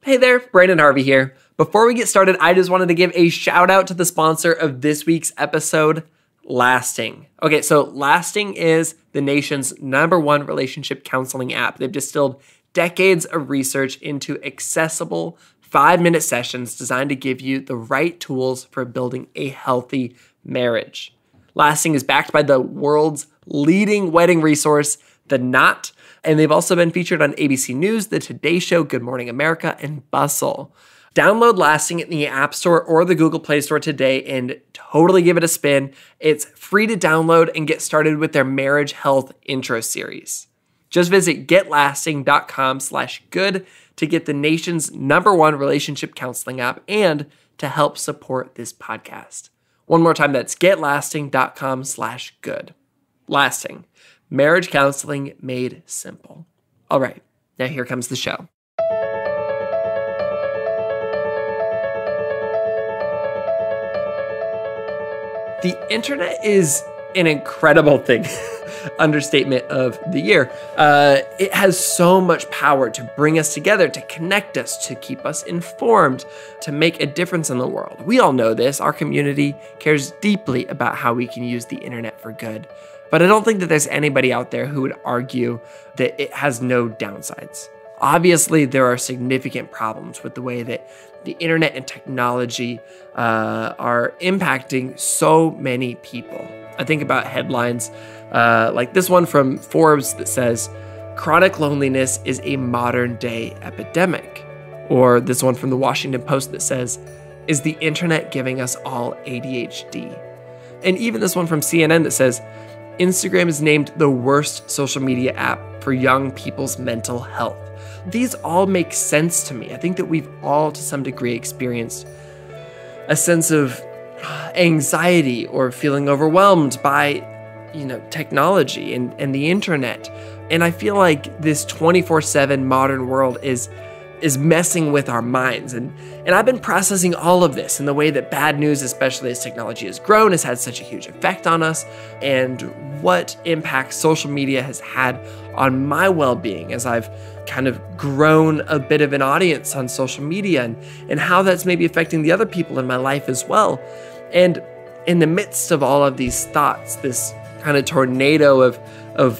Hey there, Branden Harvey here. Before we get started, I just wanted to give a shout out to the sponsor of this week's episode, Lasting. Okay, so Lasting is the nation's #1 relationship counseling app. They've distilled decades of research into accessible 5-minute sessions designed to give you the right tools for building a healthy marriage. Lasting is backed by the world's leading wedding resource, The Knot, and they've also been featured on ABC News, The Today Show, Good Morning America, and Bustle. Download Lasting in the App Store or the Google Play Store today and totally give it a spin. It's free to download and get started with their marriage health intro series. Just visit getlasting.com/good to get the nation's #1 relationship counseling app and to help support this podcast. One more time, that's getlasting.com/good. Lasting. Marriage counseling made simple. All right, now here comes the show. The internet is an incredible thing. Understatement of the year. It has so much power to bring us together, to connect us, to keep us informed, to make a difference in the world. We all know this. Our community cares deeply about how we can use the internet for good. But I don't think that there's anybody out there who would argue that it has no downsides. Obviously, there are significant problems with the way that the internet and technology are impacting so many people. I think about headlines like this one from Forbes that says, "Chronic loneliness is a modern day epidemic." Or this one from the Washington Post that says, "Is the internet giving us all ADHD?" And even this one from CNN that says, "Instagram is named the worst social media app for young people's mental health." These all make sense to me. I think that we've all, to some degree, experienced a sense of anxiety or feeling overwhelmed by, technology and the internet. And I feel like this 24/7 modern world is messing with our minds. And I've been processing all of this in the way that bad news, especially as technology has grown, has had such a huge effect on us, and what impact social media has had on my well-being as I've kind of grown a bit of an audience on social media, and how that's maybe affecting the other people in my life as well. And in the midst of all of these thoughts, this kind of tornado of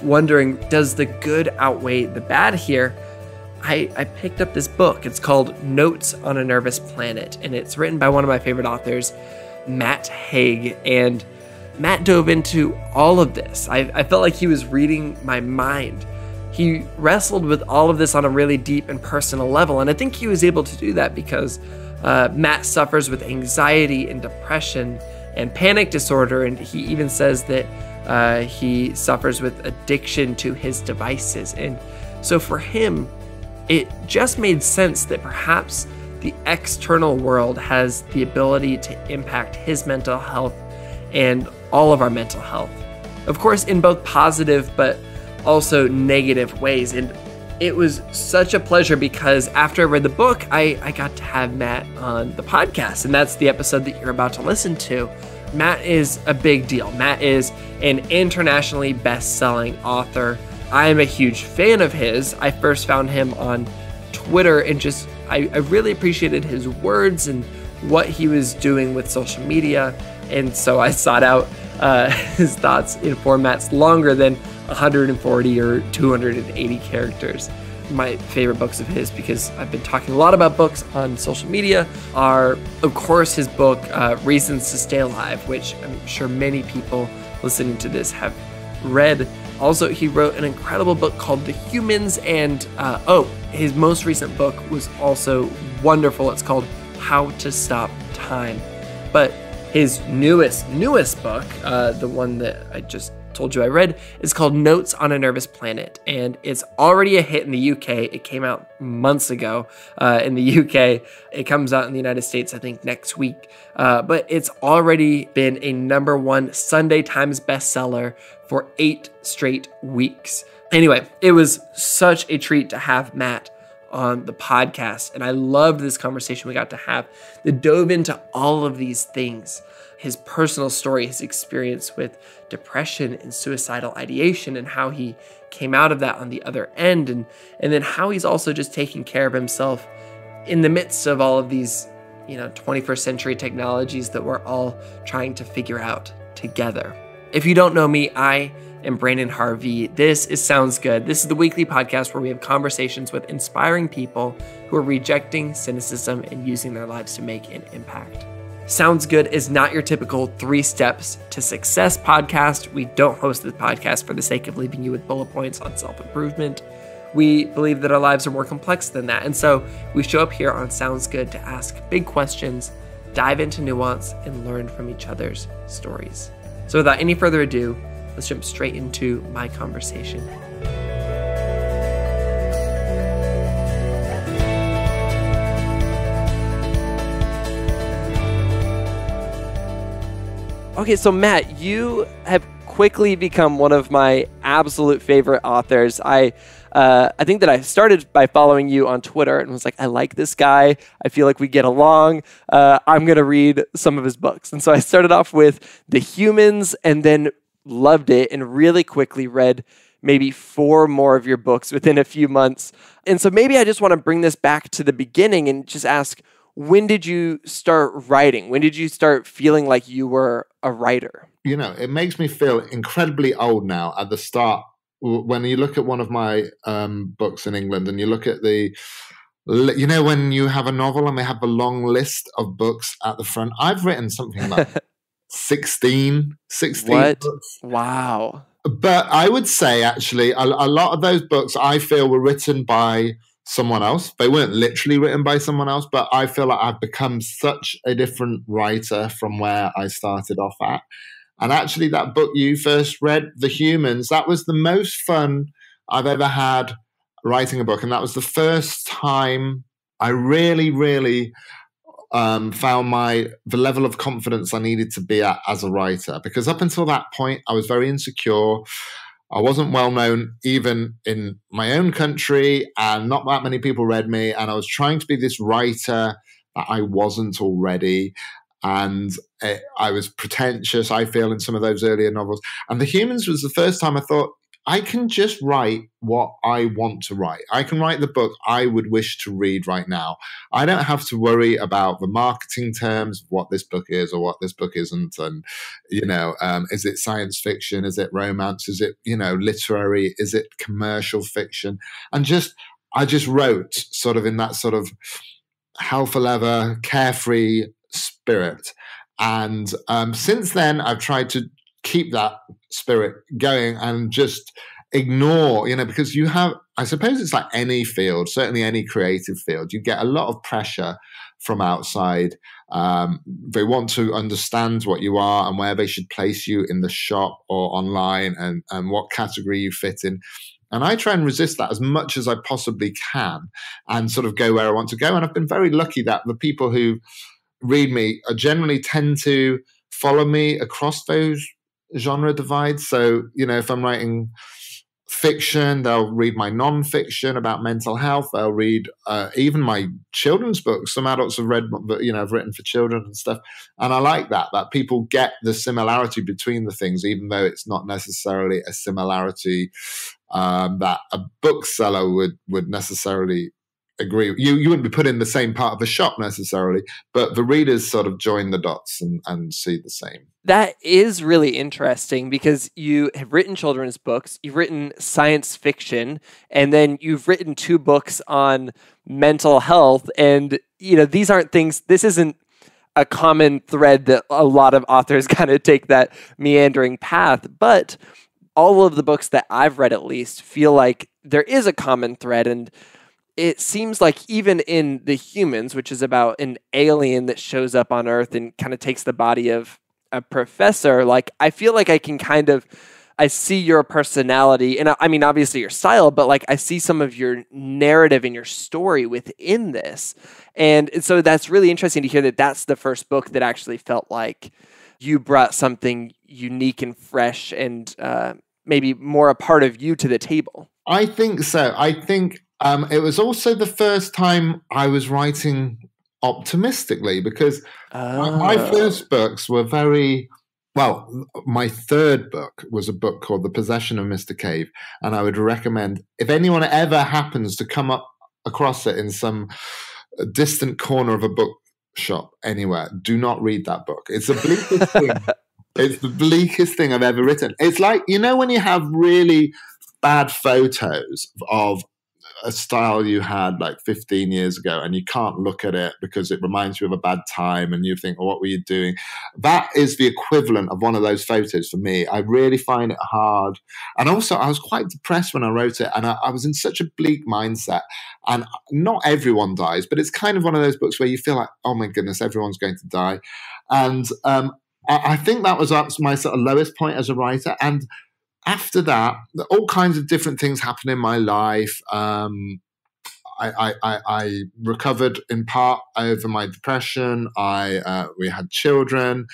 wondering, does the good outweigh the bad here? I picked up this book. It's called Notes on a Nervous Planet, and it's written by one of my favorite authors, Matt Haig. And Matt dove into all of this. I felt like he was reading my mind. He wrestled with all of this on a really deep and personal level, and I think he was able to do that because Matt suffers with anxiety and depression and panic disorder, and he even says that he suffers with addiction to his devices. And so for him, it just made sense that perhaps the external world has the ability to impact his mental health and all of our mental health. Of course, in both positive but also negative ways. And it was such a pleasure because after I read the book, I got to have Matt on the podcast, and that's the episode that you're about to listen to. Matt is a big deal. Matt is an internationally best-selling author. I am a huge fan of his. I first found him on Twitter and I really appreciated his words and what he was doing with social media. And so I sought out his thoughts in formats longer than 140 or 280 characters. My favorite books of his, because I've been talking a lot about books on social media, are, of course, his book, Reasons to Stay Alive, which I'm sure many people listening to this have read. Also, he wrote an incredible book called The Humans, and his most recent book was also wonderful. It's called How to Stop Time. But his newest book, the one that I just told you I read, is called Notes on a Nervous Planet, and it's already a hit in the UK. It came out months ago in the UK. It comes out in the United States, I think, next week. But it's already been a #1 Sunday Times bestseller for 8 straight weeks. Anyway, it was such a treat to have Matt on the podcast, and I loved this conversation we got to have that dove into all of these things. His personal story, his experience with depression and suicidal ideation, and how he came out of that on the other end, and then how he's also just taking care of himself in the midst of all of these, 21st century technologies that we're all trying to figure out together. If you don't know me, I am Branden Harvey. This is Sounds Good. This is the weekly podcast where we have conversations with inspiring people who are rejecting cynicism and using their lives to make an impact. Sounds Good is not your typical 3 steps to success podcast. We don't host this podcast for the sake of leaving you with bullet points on self-improvement. We believe that our lives are more complex than that. And so we show up here on Sounds Good to ask big questions, dive into nuance, and learn from each other's stories. So without any further ado, let's jump straight into my conversation. Okay, so Matt, you have quickly become one of my absolute favorite authors. I think that I started by following you on Twitter and was like, I like this guy. I feel like we get along. I'm going to read some of his books. And so I started off with The Humans and then loved it and really quickly read maybe 4 more of your books within a few months. And so maybe I just want to bring this back to the beginning and just ask, when did you start writing? When did you start feeling like you were a writer? It makes me feel incredibly old now at the start. When you look at one of my books in England and you look at when you have a novel and they have a long list of books at the front, I've written something like 16 what? books. Wow. But I would say, actually, a lot of those books I feel were written by someone else. They weren't literally written by someone else, but I feel like I've become such a different writer from where I started off at. And actually, that book you first read, The Humans, that was the most fun I've ever had writing a book. And that was the first time I really, really found the level of confidence I needed to be at as a writer. Because up until that point, I was very insecure. I wasn't well known even in my own country, and not that many people read me. And I was trying to be this writer that I wasn't already. And I was pretentious, I feel, in some of those earlier novels. And The Humans was the first time I thought, I can just write what I want to write. I can write the book I would wish to read right now. I don't have to worry about the marketing terms of what this book is or what this book isn't. And, is it science fiction? Is it romance? Is it, literary? Is it commercial fiction? And I just wrote sort of in that sort of hell for leather, carefree spirit. And since then, I've tried to keep that spirit going and just ignore, because you have, I suppose it's like any field, certainly any creative field, you get a lot of pressure from outside. They want to understand what you are and where they should place you in the shop or online and what category you fit in. And I try and resist that as much as I possibly can and sort of go where I want to go. And I've been very lucky that the people who read me generally tend to follow me across those genre divides. So, if I'm writing fiction, they'll read my non-fiction about mental health. They'll read even my children's books. Some adults have read, I've written for children and stuff. And I like that people get the similarity between the things, even though it's not necessarily a similarity that a bookseller would necessarily agree. You wouldn't be put in the same part of the shop necessarily, but the readers sort of join the dots and see the same. That is really interesting because you have written children's books, you've written science fiction, and then you've written 2 books on mental health. And, these aren't things, this isn't a common thread that a lot of authors kind of take that meandering path. But all of the books that I've read, at least, feel like there is a common thread. And it seems like even in The Humans, which is about an alien that shows up on Earth and kind of takes the body of a professor, like I feel like I see your personality, and I mean, obviously your style, but like I see some of your narrative and your story within this. And so that's really interesting to hear that that's the first book that actually felt like you brought something unique and fresh and maybe more a part of you to the table. I think so. I think it was also the first time I was writing optimistically because my first books were very, well, my third book was a book called The Possession of Mr. Cave. And I would recommend, if anyone ever happens to come up across it in some a distant corner of a bookshop anywhere, do not read that book. It's the bleakest thing. It's the bleakest thing I've ever written. It's like, when you have really bad photos of a style you had like 15 years ago and you can't look at it because it reminds you of a bad time and you think, what were you doing? That is the equivalent of one of those photos for me. I really find it hard. And also I was quite depressed when I wrote it, and I was in such a bleak mindset. And not everyone dies, but it's kind of one of those books where you feel like, oh my goodness, everyone's going to die. And I think that was my sort of lowest point as a writer. And after that, all kinds of different things happened in my life. I recovered in part over my depression. We had children.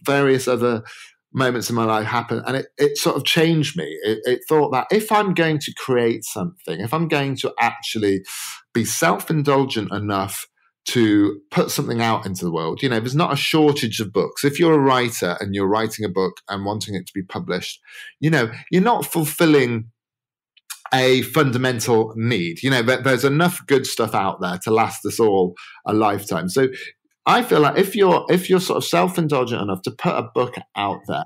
Various other moments in my life happened, and it sort of changed me. It thought that if I'm going to create something, if I'm going to actually be self-indulgent enough to put something out into the world, there's not a shortage of books. If you're a writer and you're writing a book and wanting it to be published, you're not fulfilling a fundamental need. There's enough good stuff out there to last us all a lifetime. So I feel like if you're sort of self-indulgent enough to put a book out there,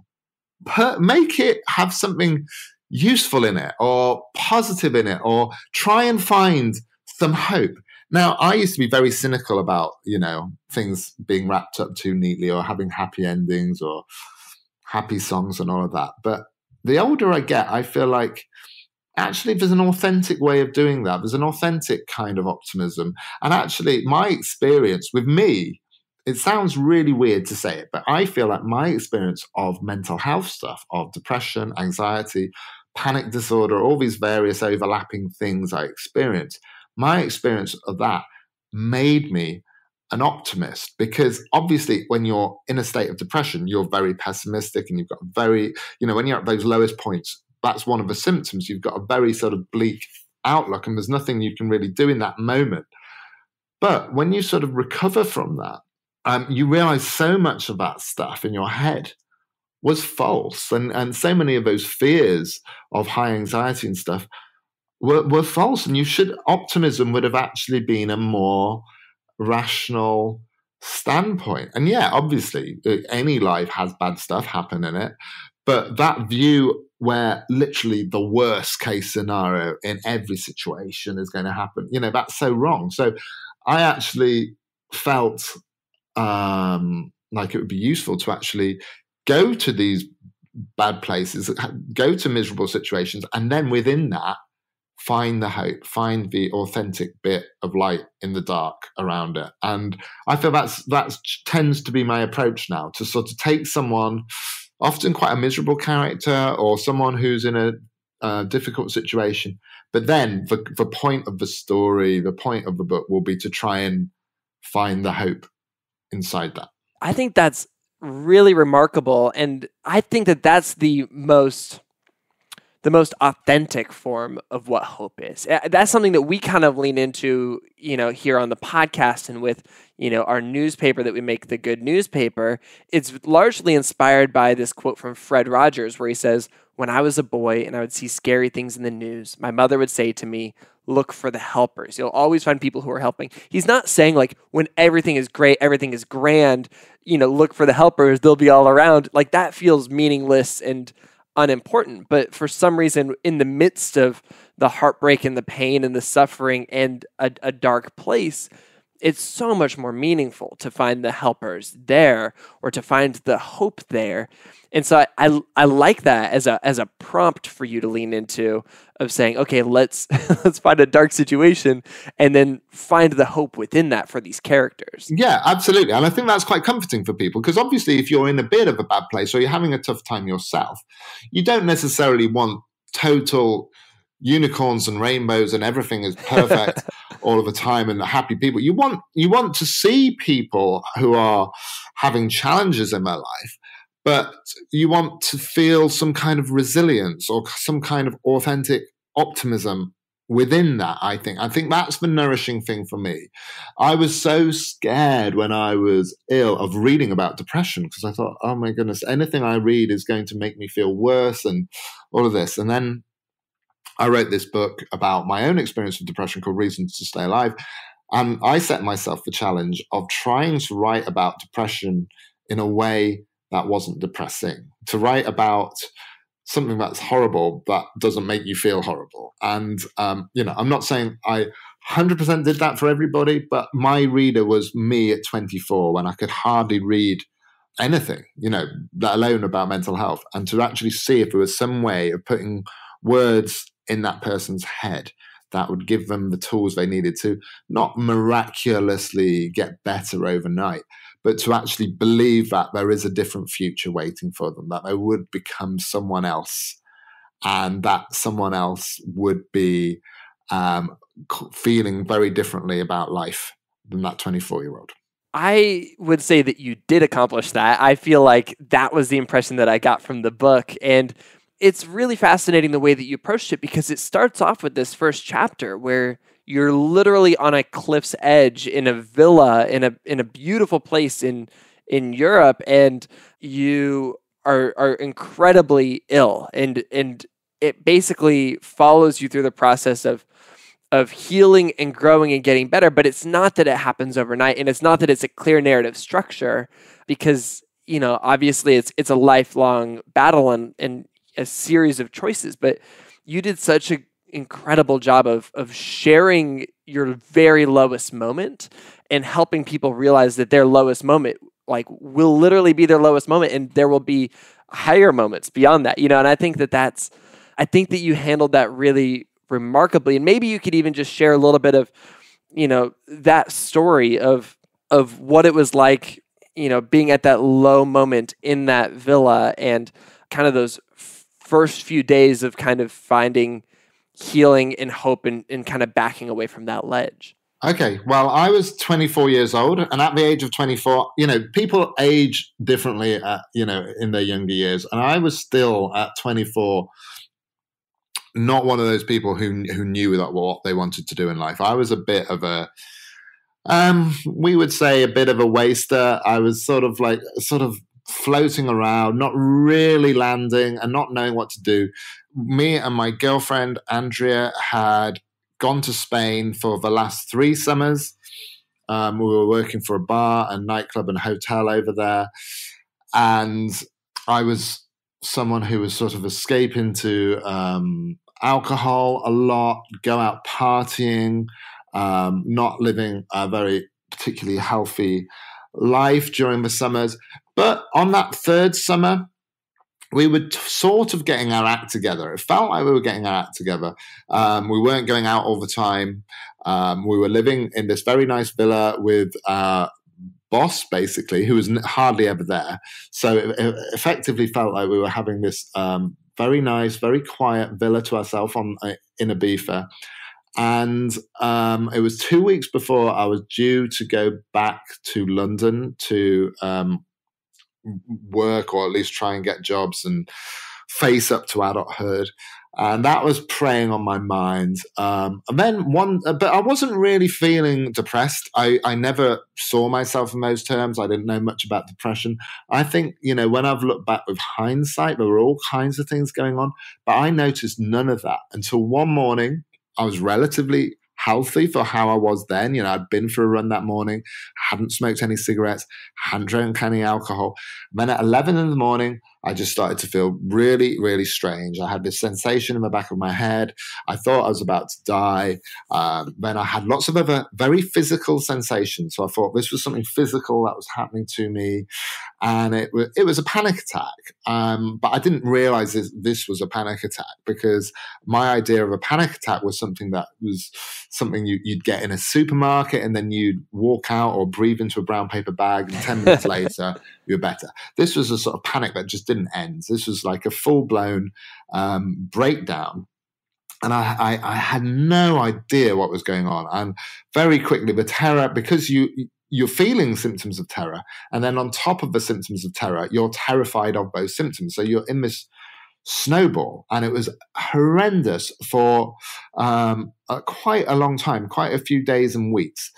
make it have something useful in it or positive in it, or try and find some hope. Now, I used to be very cynical about, things being wrapped up too neatly or having happy endings or happy songs and all of that. But the older I get, I feel like actually there's an authentic way of doing that. There's an authentic kind of optimism. And actually, my experience with me, it sounds really weird to say it, but I feel like my experience of mental health stuff, of depression, anxiety, panic disorder, all these various overlapping things I experienced, my experience of that made me an optimist, because obviously when you're in a state of depression, you're very pessimistic and you've got when you're at those lowest points, that's one of the symptoms. You've got a very sort of bleak outlook and there's nothing you can really do in that moment. But when you sort of recover from that, you realize so much of that stuff in your head was false. And so many of those fears of high anxiety and stuff were false. And optimism would have actually been a more rational standpoint. And yeah, obviously, any life has bad stuff happen in it. But that view where literally the worst case scenario in every situation is going to happen, that's so wrong. So I actually felt like it would be useful to actually go to these bad places, go to miserable situations, and then within that, find the hope, find the authentic bit of light in the dark around it. And I feel that tends to be my approach now, to sort of take someone, often quite a miserable character or someone who's in a difficult situation, but then the point of the story, the point of the book will be to try and find the hope inside that. I think that's really remarkable. And I think that that's the most authentic form of what hope is. That's something that we kind of lean into, here on the podcast and with, our newspaper that we make, The Good Newspaper. It's largely inspired by this quote from Fred Rogers, where he says, "When I was a boy and I would see scary things in the news, my mother would say to me, 'Look for the helpers. You'll always find people who are helping.'" He's not saying like when everything is great, everything is grand, look for the helpers, they'll be all around. Like that feels meaningless and unimportant. But for some reason, in the midst of the heartbreak and the pain and the suffering and a dark place, it's so much more meaningful to find the helpers there or to find the hope there. And so I like that as a prompt for you to lean into, of saying, okay, let's find a dark situation and then find the hope within that for these characters. Yeah, absolutely. And I think that's quite comforting for people, because obviously if you're in a bit of a bad place or you're having a tough time yourself, you don't necessarily want total unicorns and rainbows and everything is perfect all of the time and happy people. You want to see people who are having challenges in their life, but you want to feel some kind of resilience or some kind of authentic optimism within that. I think that's the nourishing thing for me. I was so scared when I was ill of reading about depression, because I thought, oh my goodness, anything I read is going to make me feel worse and all of this. And then I wrote this book about my own experience of depression called Reasons to Stay Alive. And I set myself the challenge of trying to write about depression in a way that wasn't depressing, to write about something that's horrible that doesn't make you feel horrible. And, I'm not saying I 100% did that for everybody, but my reader was me at 24 when I could hardly read anything, let alone about mental health. And to actually see if there was some way of putting words in that person's head that would give them the tools they needed to not miraculously get better overnight, but to actually believe that there is a different future waiting for them, that they would become someone else, and that someone else would be feeling very differently about life than that 24-year-old. I would say that you did accomplish that. I feel like that was the impression that I got from the book. And it's really fascinating the way that you approached it, because it starts off with this first chapter where you're literally on a cliff's edge in a villa in a beautiful place in Europe, and you are incredibly ill, and it basically follows you through the process of healing and growing and getting better. But it's not that it happens overnight, and it's not that it's a clear narrative structure, because obviously it's a lifelong battle and a series of choices. But you did such an incredible job of sharing your very lowest moment and helping people realize that their lowest moment will literally be their lowest moment, and there will be higher moments beyond that. And I think that you handled that really remarkably. And maybe you could even just share a little bit of that story of what it was like being at that low moment in that villa, and kind of those first few days of kind of finding healing and hope and kind of backing away from that ledge. Okay, well, I was 24 years old, and at the age of 24, people age differently, in their younger years, and I was still at 24 not one of those people who knew that what they wanted to do in life. I was a bit of a, we would say, a bit of a waster. I was sort of floating around, not really landing and not knowing what to do. Me and my girlfriend, Andrea, had gone to Spain for the last 3 summers. We were working for a bar and nightclub and hotel over there. And I was someone who was sort of escaping to alcohol a lot, go out partying, not living a very particularly healthy life during the summers. But on that 3rd summer, we were sort of getting our act together. It felt like we were getting our act together. We weren't going out all the time. We were living in this very nice villa with boss, basically, who was hardly ever there. So it effectively felt like we were having this very nice, very quiet villa to ourselves in Ibiza. And it was 2 weeks before I was due to go back to London to work, or at least try and get jobs and face up to adulthood. And that was preying on my mind. And then but I wasn't really feeling depressed. I never saw myself in those terms. I didn't know much about depression. I think, when I've looked back with hindsight, there were all kinds of things going on, but I noticed none of that until one morning. I was relatively healthy for how I was then. I'd been for a run that morning, hadn't smoked any cigarettes, hadn't drank any alcohol. And then at 11 in the morning, I just started to feel really, really strange. I had this sensation in the back of my head. I thought I was about to die. Then I had lots of other very physical sensations. So I thought this was something physical that was happening to me. And it was a panic attack. But I didn't realize this was a panic attack, because my idea of a panic attack was something you'd get in a supermarket, and then you'd walk out or breathe into a brown paper bag, and 10 minutes later, you're better. This was a sort of panic that just didn't end. This was like a full-blown breakdown. And I had no idea what was going on. And very quickly, the terror, because you're feeling symptoms of terror, and then on top of the symptoms of terror, you're terrified of those symptoms. So you're in this snowball, and it was horrendous for quite a long time, quite a few days and weeks.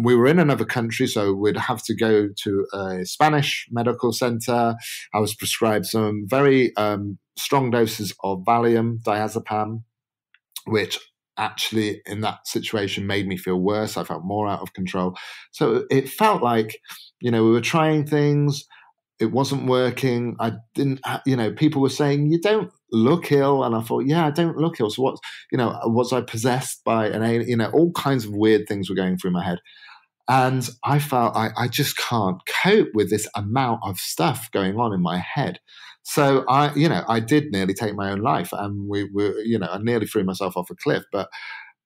We were in another country, so we'd have to go to a Spanish medical center. I was prescribed some very strong doses of Valium, diazepam, which actually in that situation made me feel worse. I felt more out of control. So it felt like, we were trying things. It wasn't working. I didn't, people were saying, you don't look ill. And I thought, yeah, I don't look ill. So what, was I possessed by an alien? All kinds of weird things were going through my head. And I felt I just can't cope with this amount of stuff going on in my head. So I did nearly take my own life, and I nearly threw myself off a cliff, but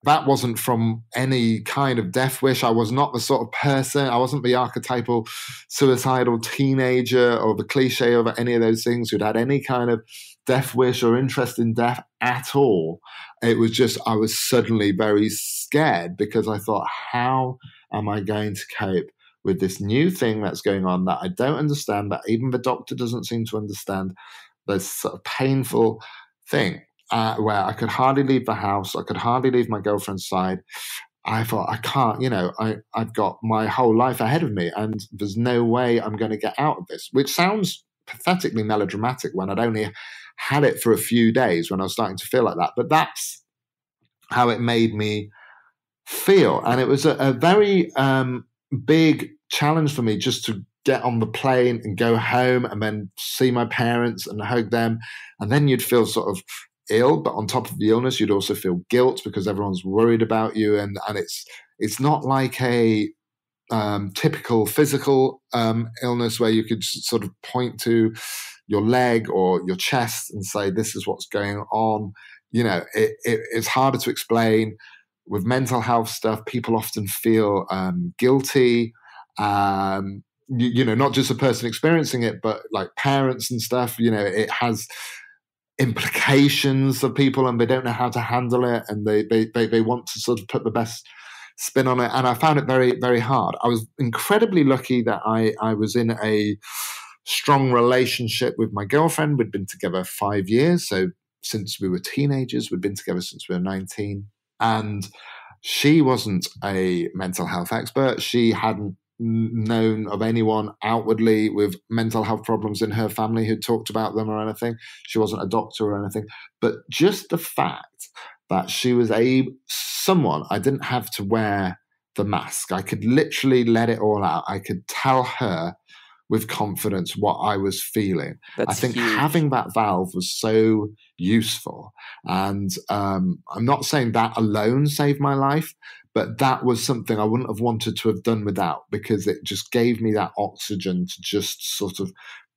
that wasn't from any kind of death wish. I was not the sort of person, I wasn't the archetypal suicidal teenager or the cliche of any of those things who'd had any kind of death wish or interest in death at all. It was just, I was suddenly very scared because I thought, how am I going to cope with this new thing that's going on that I don't understand, that even the doctor doesn't seem to understand, this sort of painful thing where I could hardly leave the house, I could hardly leave my girlfriend's side. I thought, I can't, I've got my whole life ahead of me and there's no way I'm going to get out of this, which sounds pathetically melodramatic when I'd only had it for a few days when I was starting to feel like that. But that's how it made me feel. And it was a very big challenge for me just to get on the plane and go home and then see my parents and hug them. And then you'd feel sort of ill, but on top of the illness, you'd also feel guilt because everyone's worried about you. And it's not like a typical physical illness where you could sort of point to your leg or your chest and say, this is what's going on. It's harder to explain. With mental health stuff, people often feel guilty. Not just a person experiencing it, but like parents and stuff. It has implications for people, and they don't know how to handle it, and they want to sort of put the best spin on it. And I found it very, very hard. I was incredibly lucky that I was in a strong relationship with my girlfriend. We'd been together 5 years, so since we were teenagers, we'd been together since we were 19. And she wasn't a mental health expert. She hadn't known of anyone outwardly with mental health problems in her family who talked about them or anything. She wasn't a doctor or anything. But just the fact that she was someone, I didn't have to wear the mask. I could literally let it all out. I could tell her with confidence what I was feeling. I think huge. Having that valve was so useful. And I'm not saying that alone saved my life, but that was something I wouldn't have wanted to have done without, because it just gave me that oxygen to just sort of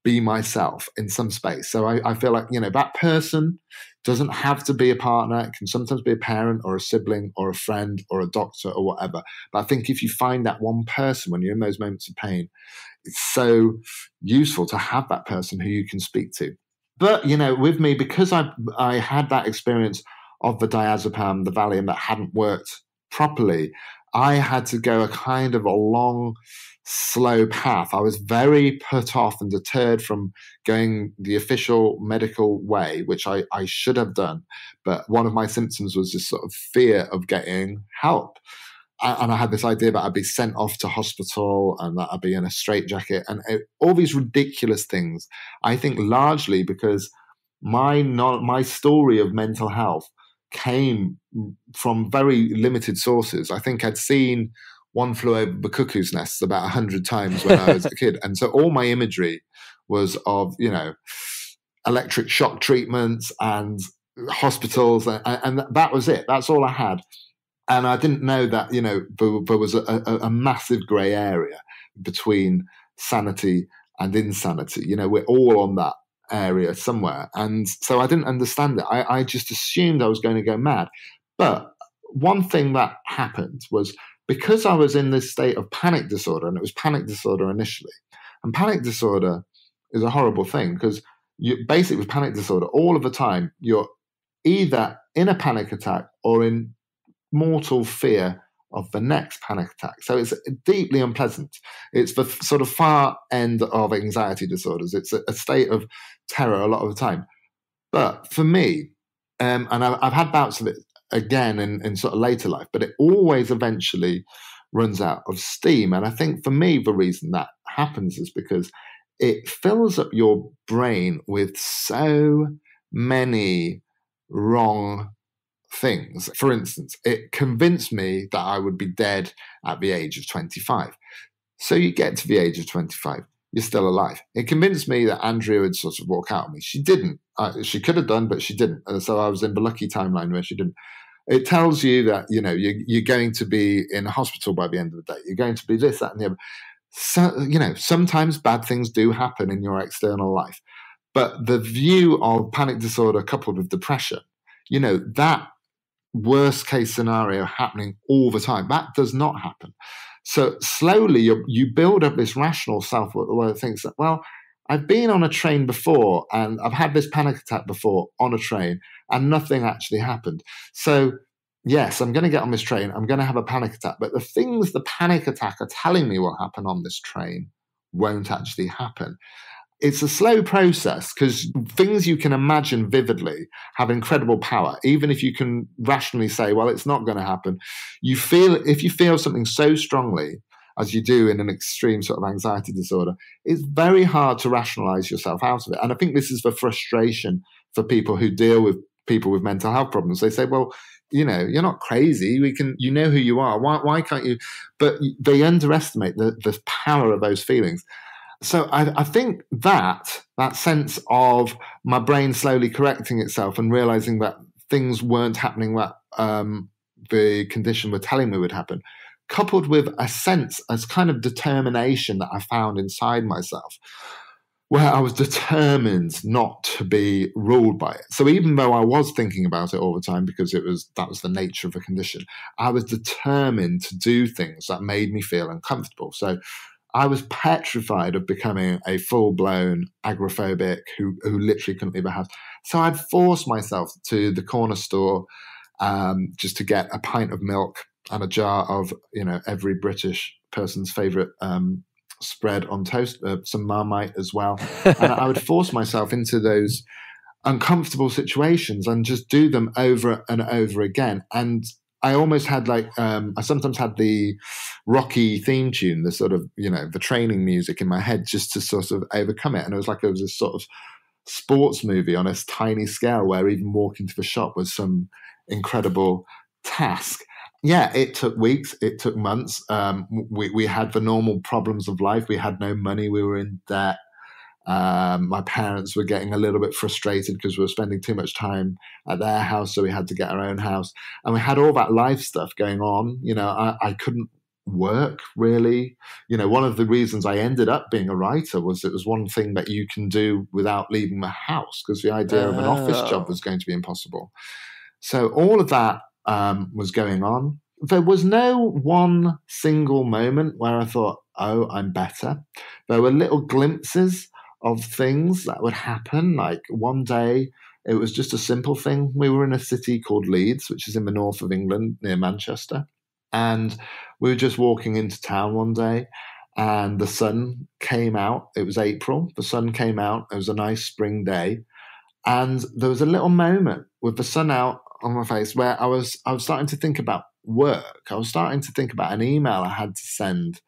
be myself in some space. So I feel like, that person doesn't have to be a partner. It can sometimes be a parent or a sibling or a friend or a doctor or whatever. But I think if you find that one person when you're in those moments of pain, it's so useful to have that person who you can speak to. But, with me, because I had that experience of the diazepam, the Valium that hadn't worked properly, I had to go a kind of a long, slow path. I was very put off and deterred from going the official medical way, which I should have done. But one of my symptoms was this sort of fear of getting help. And I had this idea that I'd be sent off to hospital and that I'd be in a straitjacket and all these ridiculous things. I think largely because my story of mental health came from very limited sources. I think I'd seen One Flew Over the Cuckoo's Nest about 100 times when I was a kid. And so all my imagery was of, electric shock treatments and hospitals. And that was it. That's all I had. And I didn't know that, there was a massive grey area between sanity and insanity. We're all on that area somewhere. And so I didn't understand it. I just assumed I was going to go mad. But one thing that happened was, because I was in this state of panic disorder, and it was panic disorder initially, and panic disorder is a horrible thing because basically with panic disorder, all of the time, you're either in a panic attack or in mortal fear of the next panic attack. So it's deeply unpleasant. It's the sort of far end of anxiety disorders. It's a state of terror a lot of the time. But for me, and I've had bouts of it again in sort of later life, but it always eventually runs out of steam. And I think for me, the reason that happens is because it fills up your brain with so many wrong things. For instance, it convinced me that I would be dead at the age of 25. So you get to the age of 25, you're still alive. It convinced me that Andrea would sort of walk out on me. She didn't. She could have done, but she didn't. And so I was in the lucky timeline where she didn't. It tells you that, you're going to be in a hospital by the end of the day. You're going to be this, that, and the other. So, sometimes bad things do happen in your external life. But the view of panic disorder coupled with depression, that worst case scenario happening all the time, that does not happen. So slowly you build up this rational self where it thinks that, well, I've been on a train before and I've had this panic attack before on a train and nothing actually happened. So yes, I'm going to get on this train. I'm going to have a panic attack. But the things the panic attack are telling me will happen on this train won't actually happen. It's a slow process because things you can imagine vividly have incredible power. Even if you can rationally say, well, it's not going to happen. If you feel something so strongly as you do in an extreme sort of anxiety disorder, it's very hard to rationalize yourself out of it. And I think this is the frustration for people who deal with people with mental health problems. They say, well, you're not crazy. You know who you are. Why can't you? But they underestimate the power of those feelings. So I think that sense of my brain slowly correcting itself and realizing that things weren't happening that the condition were telling me would happen, coupled with a sense as kind of determination that I found inside myself, where I was determined not to be ruled by it. So even though I was thinking about it all the time because that was the nature of the condition, I was determined to do things that made me feel uncomfortable. So I was petrified of becoming a full-blown agoraphobic who literally couldn't leave the house. So I'd forced myself to the corner store just to get a pint of milk and a jar of, every British person's favourite spread on toast, some Marmite as well. And I would force myself into those uncomfortable situations and just do them over and over again. And I almost had I sometimes had the Rocky theme tune, the sort of, the training music in my head just to sort of overcome it. And it was this sort of sports movie on a tiny scale where even walking to the shop was some incredible task. Yeah, it took weeks. It took months. We had the normal problems of life. We had no money. We were in debt. My parents were getting a little bit frustrated because we were spending too much time at their house, so we had to get our own house. And we had all that life stuff going on. I couldn't work, really. One of the reasons I ended up being a writer was it was one thing that you can do without leaving the house because the idea of an office job was going to be impossible. So all of that was going on. There was no one single moment where I thought, oh, I'm better. There were little glimpses of things that would happen. Like one day, it was just a simple thing. We were in a city called Leeds, which is in the north of England, near Manchester. And we were just walking into town one day and the sun came out. It was April. The sun came out. It was a nice spring day. And there was a little moment with the sun out on my face where I was starting to think about work. I was starting to think about an email I had to send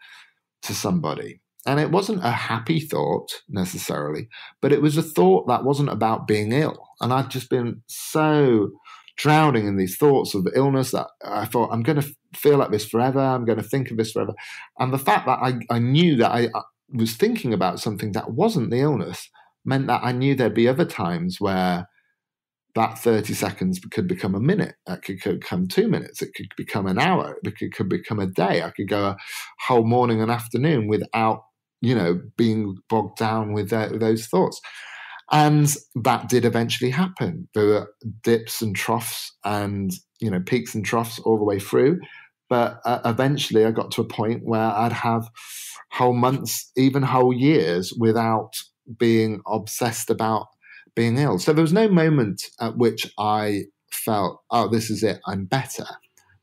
to somebody. And it wasn't a happy thought necessarily, but it was a thought that wasn't about being ill. And I'd just been so drowning in these thoughts of illness that I thought, I'm going to feel like this forever. I'm going to think of this forever. And the fact that I knew that I was thinking about something that wasn't the illness meant that I knew there'd be other times where that 30 seconds could become a minute. It could become 2 minutes. It could become an hour. It could become a day. I could go a whole morning and afternoon without, being bogged down with those thoughts. And that did eventually happen. There were dips and troughs and, peaks and troughs all the way through. But eventually I got to a point where I'd have whole months, even whole years without being obsessed about being ill. So there was no moment at which I felt, oh, this is it, I'm better.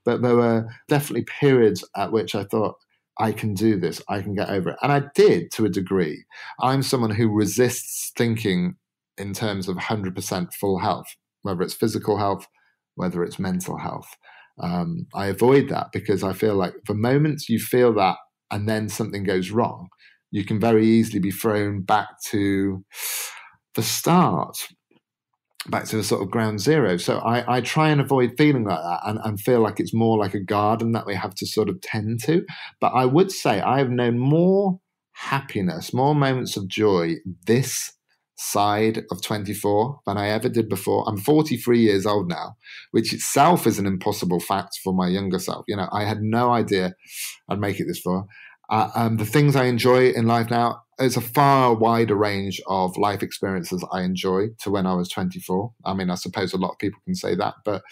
But there were definitely periods at which I thought, I can do this, I can get over it. And I did to a degree. I'm someone who resists thinking in terms of 100% full health, whether it's physical health, whether it's mental health. I avoid that because I feel like the moments you feel that and then something goes wrong, you can very easily be thrown back to the start. back to the sort of ground zero. So I try and avoid feeling like that and feel like it's more like a garden that we have to sort of tend to. But I would say I have known more happiness, more moments of joy this side of 24 than I ever did before. I'm 43 years old now, which itself is an impossible fact for my younger self. You know, I had no idea I'd make it this far. The things I enjoy in life now, it's a far wider range of life experiences I enjoy to when I was 24. I mean, I suppose a lot of people can say that, but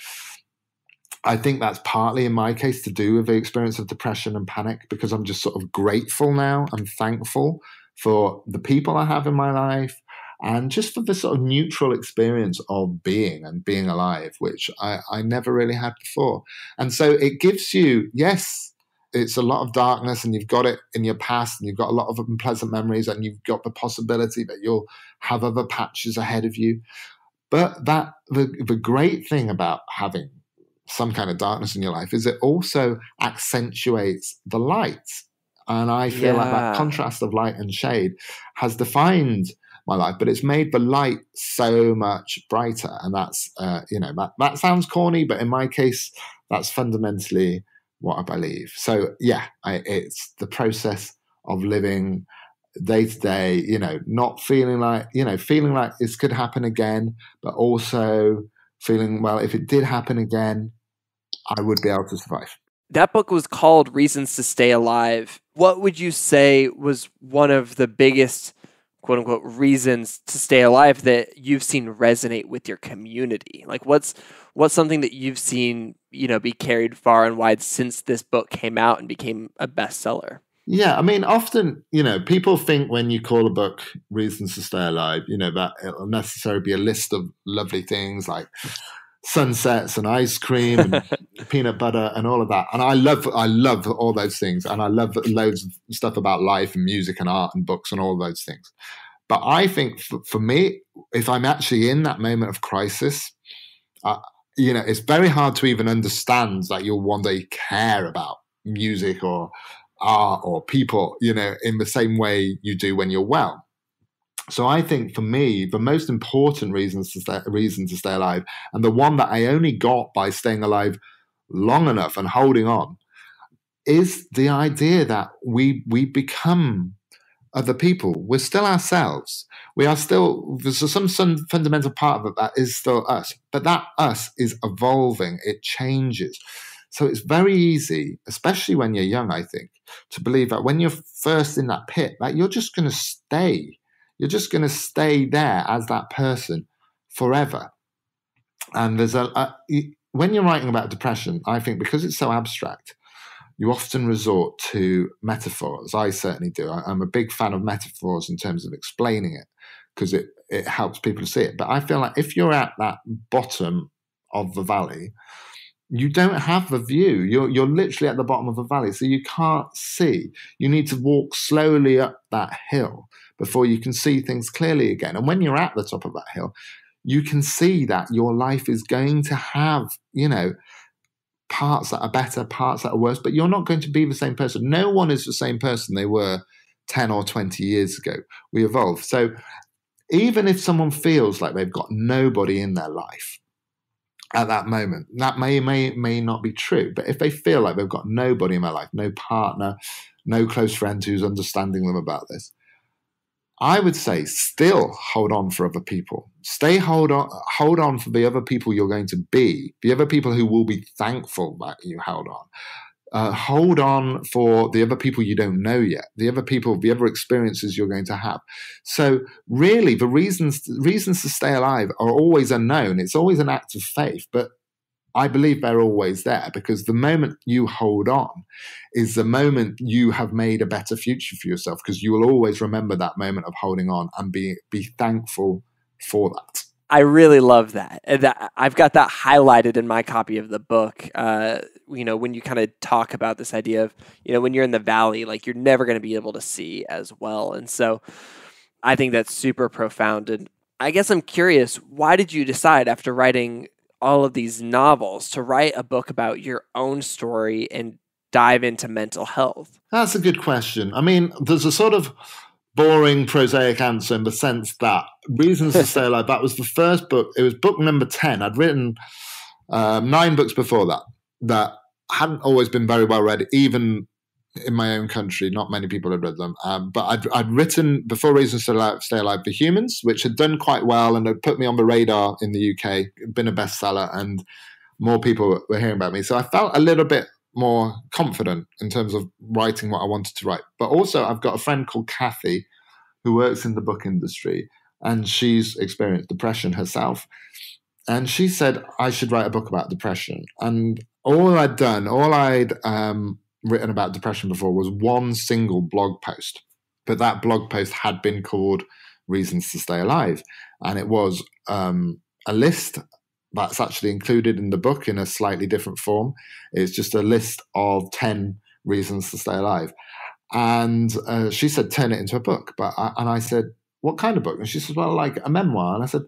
I think that's partly in my case to do with the experience of depression and panic, because I'm just sort of grateful now. I'm thankful for the people I have in my life and just for the sort of neutral experience of being and being alive, which I never really had before. And so it gives you, yes, it's a lot of darkness and you've got it in your past and you've got a lot of unpleasant memories and you've got the possibility that you'll have other patches ahead of you. But the great thing about having some kind of darkness in your life is it also accentuates the light. And I feel like that contrast of light and shade has defined my life, but it's made the light so much brighter. And that's, that sounds corny, but in my case, that's fundamentally what I believe. So yeah, it's the process of living day to day, not feeling like this could happen again, but also feeling, well, if it did happen again, I would be able to survive. That book was called Reasons to Stay Alive. What would you say was one of the biggest, quote unquote, reasons to stay alive that you've seen resonate with your community? Like what's something that you've seen, be carried far and wide since this book came out and became a bestseller? Yeah, I mean, often, people think when you call a book Reasons to Stay Alive, that it'll necessarily be a list of lovely things like sunsets and ice cream and peanut butter and all of that. And I love all those things. And I love loads of stuff about life and music and art and books and all those things. But I think for me, if I'm actually in that moment of crisis, it's very hard to even understand that you'll one day care about music or art or people, in the same way you do when you're well. So I think for me, the most important reason to stay alive, and the one that I only got by staying alive long enough and holding on, is the idea that we become other people. We're still ourselves. We are still, there's some fundamental part of it that is still us, but that us is evolving. It changes. So it's very easy, especially when you're young, I think, to believe that when you're first in that pit, that you're just going to stay. You're just going to stay there as that person forever. And there's when you're writing about depression, I think because it's so abstract, you often resort to metaphors. I certainly do. I'm a big fan of metaphors in terms of explaining it because it helps people to see it. But I feel like if you're at that bottom of the valley, you don't have the view. You're literally at the bottom of the valley, so you can't see. You need to walk slowly up that hill before you can see things clearly again. And when you're at the top of that hill, you can see that your life is going to have, parts that are better, parts that are worse, but you're not going to be the same person. No one is the same person they were 10 or 20 years ago. We evolve. So even if someone feels like they've got nobody in their life at that moment, that may not be true. But if they feel like they've got nobody in their life, no partner, no close friend who's understanding them about this, I would say still hold on for other people. Hold on for the other people you're going to be, the other people who will be thankful that you held on. Hold on for the other people you don't know yet, the other experiences you're going to have. So really, the reasons to stay alive are always unknown. It's always an act of faith, but I believe they're always there because the moment you hold on is the moment you have made a better future for yourself, because you will always remember that moment of holding on and be thankful for that. I really love that. I've got that highlighted in my copy of the book. When you kind of talk about this idea of, when you're in the valley, like you're never going to be able to see as well. And so I think that's super profound. And I guess I'm curious, why did you decide after writing all of these novels to write a book about your own story and dive into mental health? That's a good question. I mean, there's a sort of boring, prosaic answer in the sense that Reasons to Stay Alive, that was the first book. It was book number 10. I'd written 9 books before that hadn't always been very well read, even in my own country. Not many people had read them. But I'd written, before Reasons to Stay Alive, The Humans, which had done quite well and had put me on the radar in the UK, been a bestseller, and more people were hearing about me. So I felt a little bit more confident in terms of writing what I wanted to write. But also I've got a friend called Kathy who works in the book industry, and she's experienced depression herself. And she said I should write a book about depression. And all I'd written about depression before was one single blog post. But that blog post had been called Reasons to Stay Alive. And it was a list that's actually included in the book in a slightly different form. It's just a list of 10 reasons to stay alive. And she said, turn it into a book. And I said, what kind of book? And she said, well, like a memoir. And I said,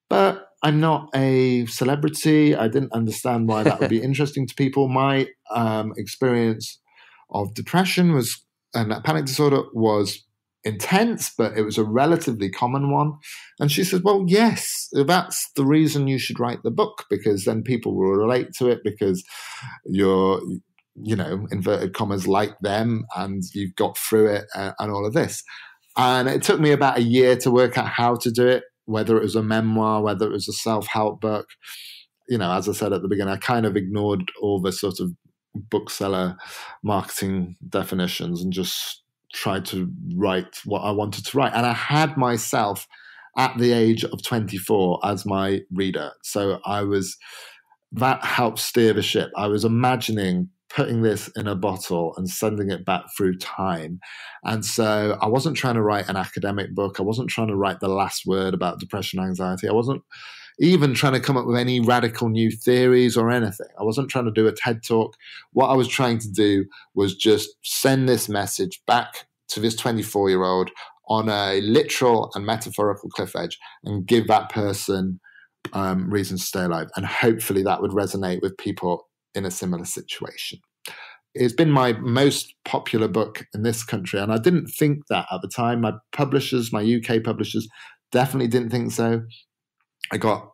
but I'm not a celebrity. I didn't understand why that would be interesting to people. My experience of depression and panic disorder was intense, but it was a relatively common one. And she said, well, yes, that's the reason you should write the book, because then people will relate to it, because you're, inverted commas, like them, and you've got through it and all of this. And it took me about a year to work out how to do it, whether it was a memoir, whether it was a self-help book. As I said at the beginning, I kind of ignored all the sort of bookseller marketing definitions and just tried to write what I wanted to write. And I had myself at the age of 24 as my reader. So that helped steer the ship. I was imagining putting this in a bottle and sending it back through time. And so I wasn't trying to write an academic book. I wasn't trying to write the last word about depression, anxiety. I wasn't even trying to come up with any radical new theories or anything. I wasn't trying to do a TED talk. What I was trying to do was just send this message back to this 24-year-old on a literal and metaphorical cliff edge and give that person reasons to stay alive. And hopefully that would resonate with people in a similar situation. It's been my most popular book in this country. And I didn't think that at the time. My UK publishers, definitely didn't think so. I got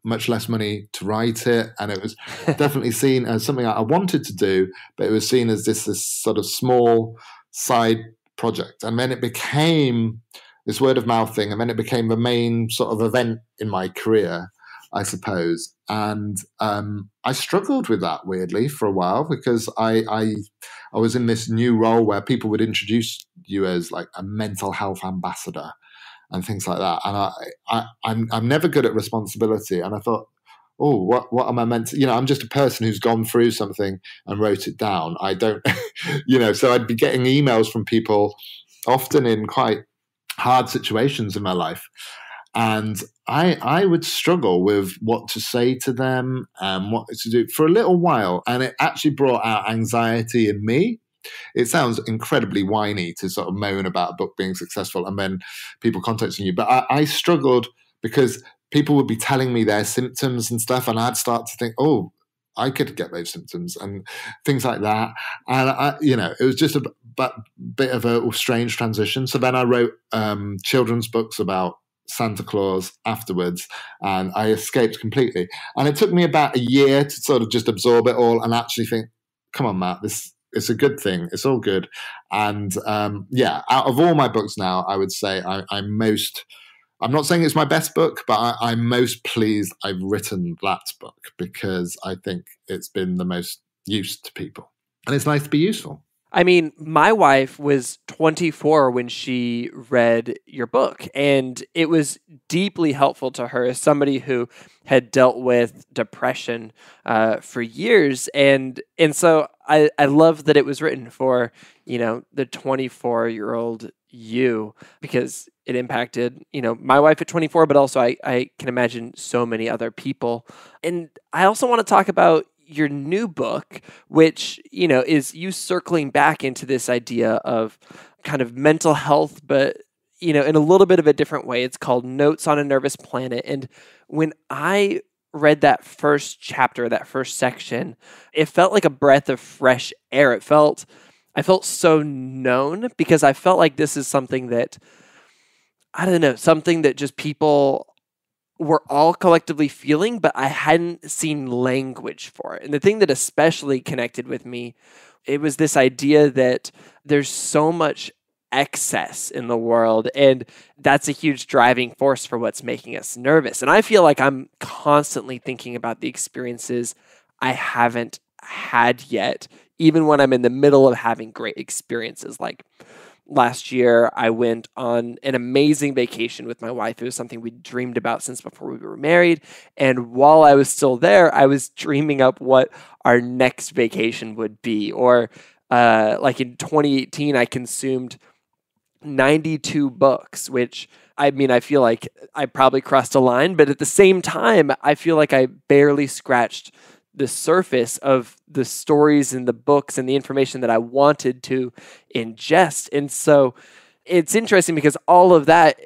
much less money to write it, and it was definitely seen as something I wanted to do, but it was seen as this sort of small side project. And then it became this word of mouth thing, and then it became the main sort of event in my career, I suppose. And I struggled with that, weirdly, for a while, because I was in this new role where people would introduce you as like a mental health ambassador and things like that. And I'm never good at responsibility. And I thought, oh, what am I meant to, I'm just a person who's gone through something and wrote it down. I don't, so I'd be getting emails from people often in quite hard situations in my life. And I would struggle with what to say to them and what to do for a little while. And it actually brought out anxiety in me. It sounds incredibly whiny to sort of moan about a book being successful and then people contacting you. But I struggled because people would be telling me their symptoms and stuff, and I'd start to think, oh, I could get those symptoms and things like that. And, it was just a bit of a strange transition. So then I wrote children's books about Santa Claus afterwards, and I escaped completely. And it took me about a year to sort of just absorb it all and actually think, come on, Matt, it's a good thing. It's all good. And out of all my books now, I would say I'm not saying it's my best book, but I'm most pleased I've written that book, because I think it's been the most use to people. And it's nice to be useful. I mean, my wife was 24 when she read your book, and it was deeply helpful to her as somebody who had dealt with depression for years. And so I love that it was written for, the 24-year-old you, because it impacted, my wife at 24, but also I can imagine so many other people. And I also want to talk about your new book, which, is you circling back into this idea of kind of mental health, but, in a little bit of a different way. It's called Notes on a Nervous Planet. And when I read that first chapter, that first section, it felt like a breath of fresh air. It felt I felt so known because I felt like this is something that, I don't know, something that just people were all collectively feeling, but I hadn't seen language for it. And the thing that especially connected with me, it was this idea that there's so much excess in the world, and that's a huge driving force for what's making us nervous. And I feel like I'm constantly thinking about the experiences I haven't had yet, even when I'm in the middle of having great experiences. Like last year, I went on an amazing vacation with my wife. It was something we dreamed about since before we were married. And while I was still there, I was dreaming up what our next vacation would be. Or like in 2018, I consumed 92 books, which, I mean, I feel like I probably crossed a line, but at the same time, I feel like I barely scratched the surface of the stories and the books and the information that I wanted to ingest. And so it's interesting because all of that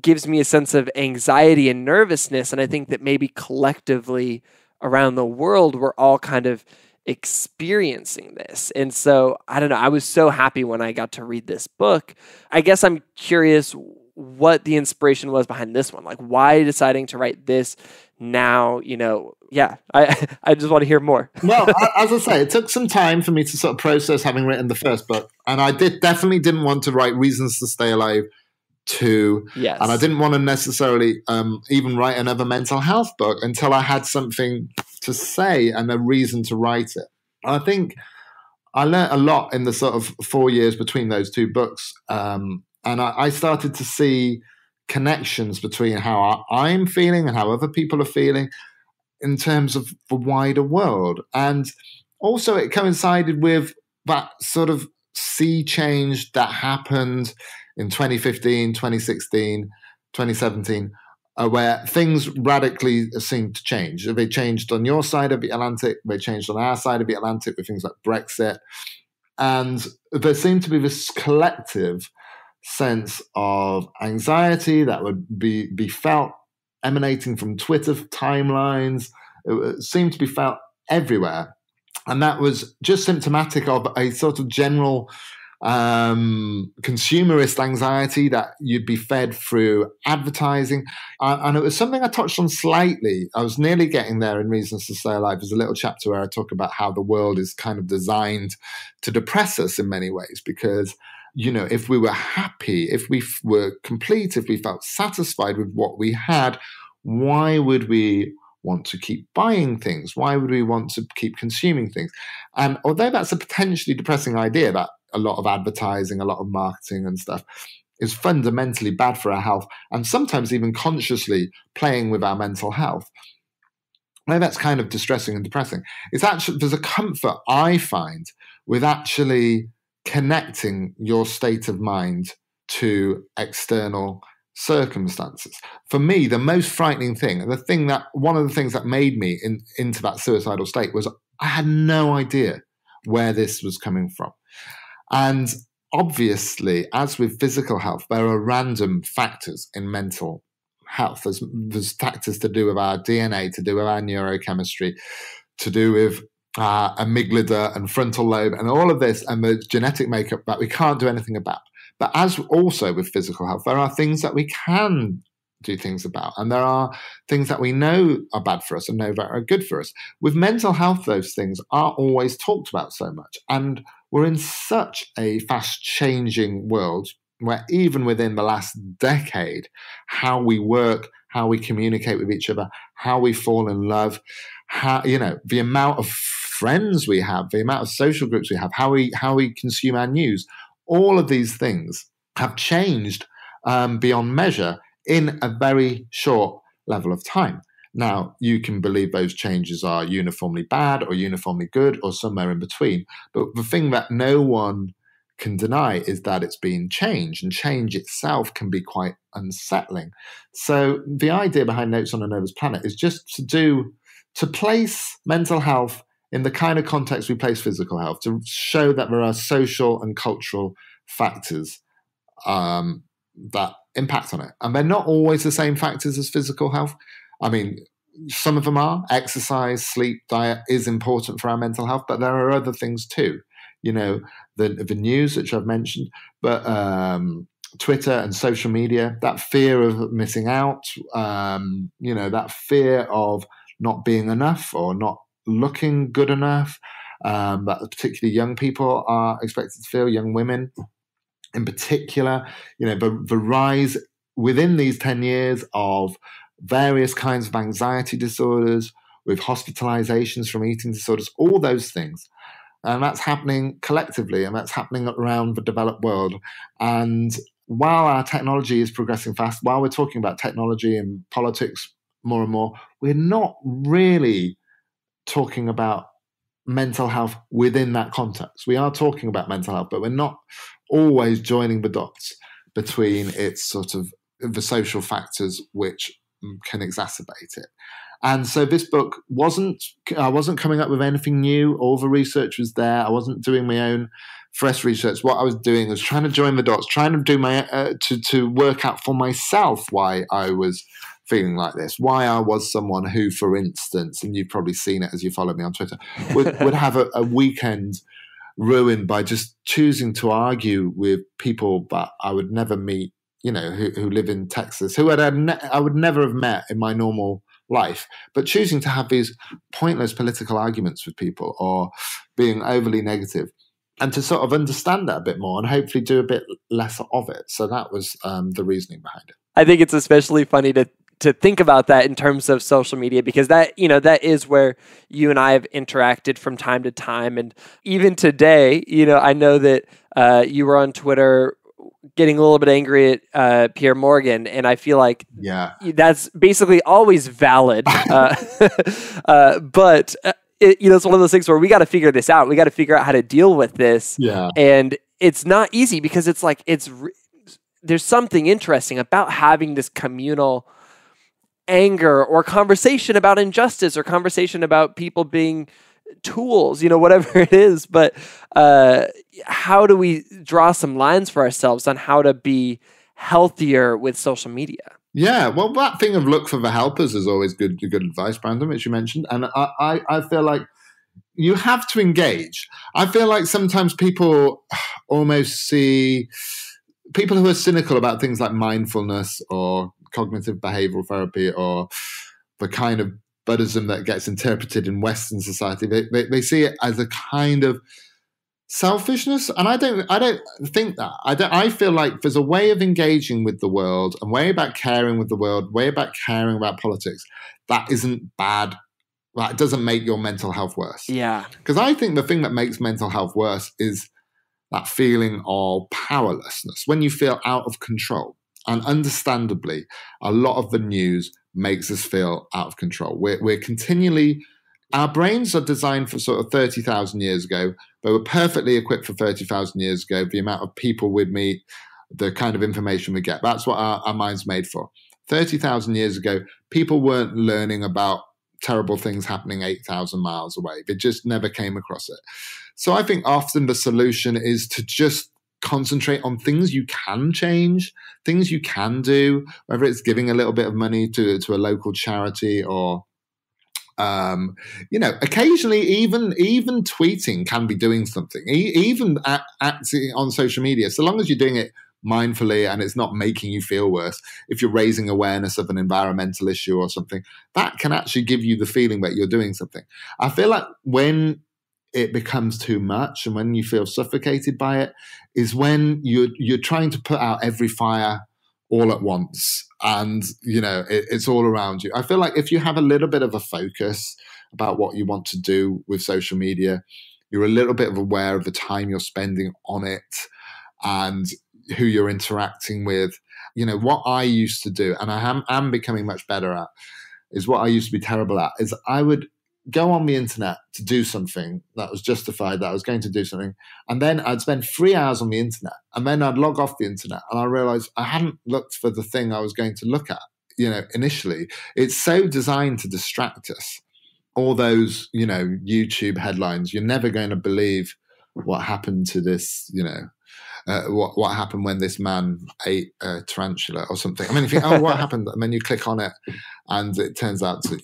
gives me a sense of anxiety and nervousness. And I think that maybe collectively around the world, we're all kind of experiencing this. And so I don't know, I was so happy when I got to read this book. I guess I'm curious what the inspiration was behind this one. Like, why deciding to write this now? I just want to hear more. Well, as I say, it took some time for me to sort of process having written the first book. And I definitely didn't want to write Reasons to Stay Alive 2. Yes. And I didn't want to necessarily even write another mental health book until I had something to say and a reason to write it. I think I learned a lot in the sort of 4 years between those two books. And I started to see connections between how I'm feeling and how other people are feeling in terms of the wider world. And also it coincided with that sort of sea change that happened in 2015, 2016, 2017, where things radically seemed to change. They changed on your side of the Atlantic, they changed on our side of the Atlantic with things like Brexit. And there seemed to be this collective sense of anxiety that would be felt emanating from Twitter timelines. It seemed to be felt everywhere. And that was just symptomatic of a sort of general consumerist anxiety that you'd be fed through advertising. And it was something I touched on slightly. I was nearly getting there in Reasons to Stay Alive. There's a little chapter where I talk about how the world is kind of designed to depress us in many ways, because if we were happy, if we were complete, if we felt satisfied with what we had, why would we want to keep buying things? Why would we want to keep consuming things? And although that's a potentially depressing idea, that a lot of advertising, a lot of marketing and stuff is fundamentally bad for our health, and sometimes even consciously playing with our mental health, now that's kind of distressing and depressing. It's actually, there's a comfort I find with actually connecting your state of mind to external circumstances. For me, the most frightening thing, and one of the things that made me into that suicidal state, was I had no idea where this was coming from. And obviously, as with physical health, there are random factors in mental health. There's factors to do with our DNA, to do with our neurochemistry, to do with amygdala and frontal lobe and all of this, and the genetic makeup that we can't do anything about. But as also with physical health, there are things that we can do things about, and there are things that we know are bad for us and know that are good for us. With mental health, those things aren't always talked about so much, and we're in such a fast-changing world where even within the last decade, how we work, how we communicate with each other, how we fall in love, the amount of friends we have, the amount of social groups we have, how we consume our news, all of these things have changed beyond measure in a very short level of time. Now, you can believe those changes are uniformly bad or uniformly good or somewhere in between. But the thing that no one can deny is that it's been changed, and change itself can be quite unsettling. So the idea behind Notes on a Nervous Planet is just to place mental health in the kind of context we place physical health, to show that there are social and cultural factors that impact on it. And they're not always the same factors as physical health. I mean, some of them are. Exercise, sleep, diet is important for our mental health, but there are other things too. the news, which I've mentioned, but Twitter and social media, that fear of missing out, that fear of not being enough or not looking good enough, that particularly young people are expected to feel, young women in particular, the rise within these 10 years of various kinds of anxiety disorders, with hospitalizations from eating disorders, all those things. And that's happening collectively, and that's happening around the developed world. And while our technology is progressing fast, while we're talking about technology and politics more and more, we're not really talking about mental health within that context. We are talking about mental health, but we're not always joining the dots between its sort of the social factors which can exacerbate it. And so this book I wasn't coming up with anything new. All the research was there. I wasn't doing my own fresh research. What I was doing was trying to join the dots, trying to do to work out for myself why I was feeling like this, why I was someone who, for instance, and you've probably seen it as you follow me on Twitter, would have a weekend ruined by just choosing to argue with people that I would never meet, who live in Texas, who I would never have met in my normal life, but choosing to have these pointless political arguments with people or being overly negative, and to sort of understand that a bit more and hopefully do a bit less of it. So that was the reasoning behind it. I think it's especially funny to think about that in terms of social media, because that is where you and I have interacted from time to time. And even today, I know that you were on Twitter getting a little bit angry at Pierre Morgan, and I feel like that's basically always valid. But it's one of those things where we got to figure this out. We got to figure out how to deal with this. Yeah. And it's not easy, because it's like there's something interesting about having this communal anger or conversation about injustice or conversation about people being tools, whatever it is. But how do we draw some lines for ourselves on how to be healthier with social media? Yeah, well, that thing of look for the helpers is always good advice, Branden, which you mentioned. And I feel like you have to engage. I feel like sometimes people almost see people who are cynical about things like mindfulness or cognitive behavioral therapy or the kind of Buddhism that gets interpreted in Western society. They see it as a kind of selfishness, and I don't think that. I feel like there's a way of engaging with the world, a way about caring with the world, way about caring about politics that isn't bad. That doesn't make your mental health worse. Yeah, because I think the thing that makes mental health worse is that feeling of powerlessness when you feel out of control. And understandably, a lot of the news makes us feel out of control. We're continually, our brains are designed for sort of 30,000 years ago. They were perfectly equipped for 30,000 years ago. The amount of people we'd meet, the kind of information we get, that's what our mind's made for. 30,000 years ago, people weren't learning about terrible things happening 8,000 miles away. They just never came across it. So I think often the solution is to just concentrate on things you can change, things you can do, whether it's giving a little bit of money to a local charity or, occasionally even tweeting can be doing something, even acting on social media, so long as you're doing it mindfully and it's not making you feel worse. If you're raising awareness of an environmental issue or something, that can actually give you the feeling that you're doing something. I feel like when it becomes too much and when you feel suffocated by it is when you're trying to put out every fire all at once, and it's all around you. I feel like if you have a little bit of a focus about what you want to do with social media, you're a little bit aware of the time you're spending on it and who you're interacting with. What I used to do, and I am becoming much better at, is what I used to be terrible at, is I would go on the internet to do something that was justified, that I was going to do something, and then I'd spend 3 hours on the internet, and then I'd log off the internet, and I realized I hadn't looked for the thing I was going to look at, initially. It's so designed to distract us. All those, YouTube headlines, you're never going to believe what happened to this, what happened when this man ate a tarantula or something. I mean, if you think, oh, what happened? And then you click on it and it turns out to,